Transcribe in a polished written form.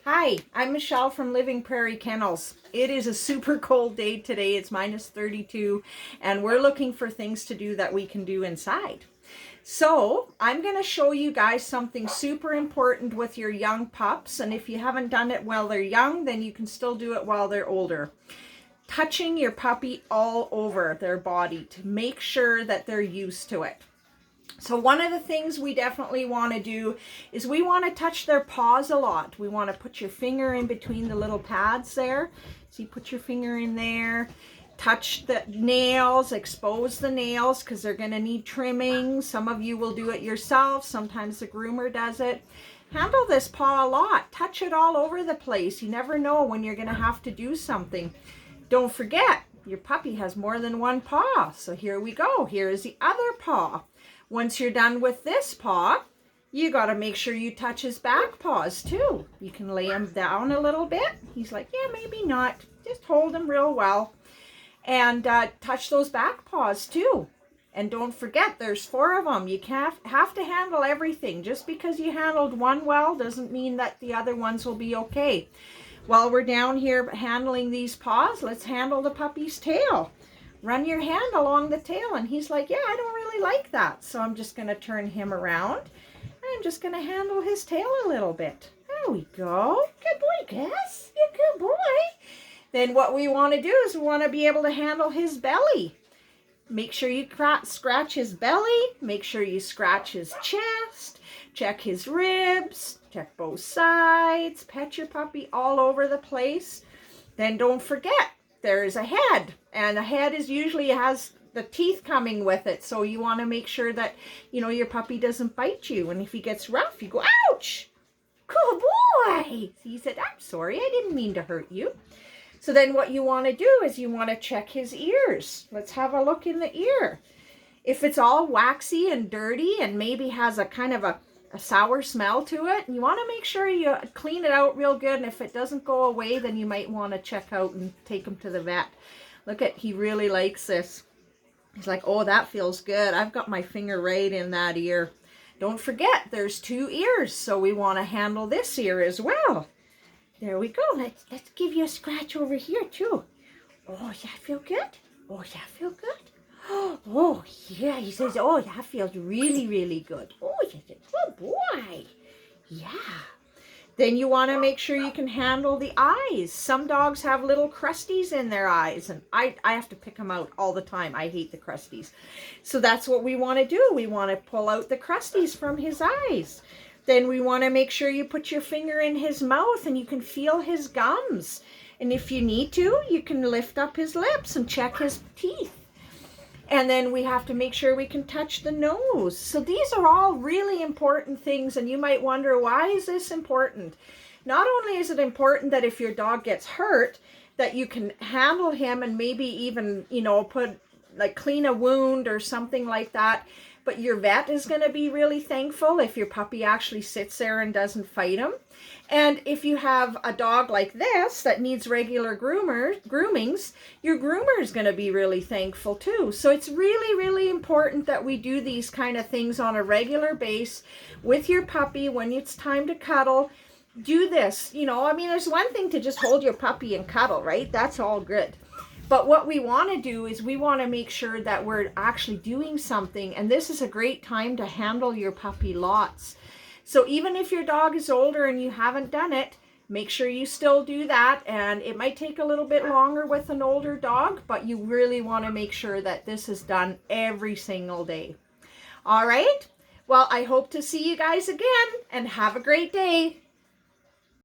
Hi, I'm Michelle from Living Prairie Kennels. It is a super cold day today. It's minus 32 and we're looking for things to do that we can do inside. So I'm going to show you guys something super important with your young pups. And if you haven't done it while they're young, then you can still do it while they're older. Touching your puppy all over their body to make sure that they're used to it. So one of the things we definitely want to do is we want to touch their paws a lot. We want to put your finger in between the little pads there. So you put your finger in there, touch the nails, expose the nails because they're going to need trimming. Some of you will do it yourself. Sometimes the groomer does it. Handle this paw a lot. Touch it all over the place. You never know when you're going to have to do something. Don't forget, your puppy has more than one paw. So here we go. Here is the other paw. Once you're done with this paw, you got to make sure you touch his back paws too. You can lay him down a little bit. He's like, yeah, maybe not. Just hold him real well. And touch those back paws too. And don't forget, there's 4 of them. You can't have to handle everything. Just because you handled one well doesn't mean that the other ones will be okay. While we're down here handling these paws, let's handle the puppy's tail. Run your hand along the tail, and he's like, yeah, I don't really like that. So I'm just going to turn him around. I'm just going to handle his tail a little bit. There we go. Good boy, Gus. You're a good boy. Then what we want to do is we want to be able to handle his belly. Make sure you scratch his belly. Make sure you scratch his chest. Check his ribs. Check both sides. Pet your puppy all over the place. Then don't forget, there's a head, and a head is usually has the teeth coming with it. So you want to make sure that, you know, your puppy doesn't bite you. And if he gets rough, you go, ouch, good boy. He said, I'm sorry, I didn't mean to hurt you. So then what you want to do is you want to check his ears. Let's have a look in the ear. If it's all waxy and dirty and maybe has a kind of a sour smell to it, you want to make sure you clean it out real good. And if it doesn't go away, then you might want to check out and take him to the vet. Look at, he really likes this. He's like, oh, that feels good. I've got my finger right in that ear. Don't forget, there's 2 ears, so we want to handle this ear as well. There we go. Let's give you a scratch over here too. Oh, yeah, feel good? Oh, yeah, feel good? Oh, yeah, he says, oh, that feels really, really good. Oh, you're a good boy. Yeah. Then you want to make sure you can handle the eyes. Some dogs have little crusties in their eyes, and I have to pick them out all the time. I hate the crusties. So that's what we want to do. We want to pull out the crusties from his eyes. Then we want to make sure you put your finger in his mouth and you can feel his gums. And if you need to, you can lift up his lips and check his teeth. And then we have to make sure we can touch the nose. So these are all really important things, and you might wonder, why is this important? Not only is it important that if your dog gets hurt, that you can handle him and maybe even, you know, clean a wound or something like that, but your vet is going to be really thankful if your puppy actually sits there and doesn't fight him. And if you have a dog like this that needs regular groomings, your groomer is going to be really thankful too. So it's really, really important that we do these kind of things on a regular basis with your puppy when it's time to cuddle. Do this, you know, I mean, there's one thing to just hold your puppy and cuddle, right? That's all good. But what we want to do is we want to make sure that we're actually doing something. And this is a great time to handle your puppy lots. So even if your dog is older and you haven't done it, make sure you still do that. And it might take a little bit longer with an older dog, but you really want to make sure that this is done every single day. All right. Well, I hope to see you guys again and have a great day.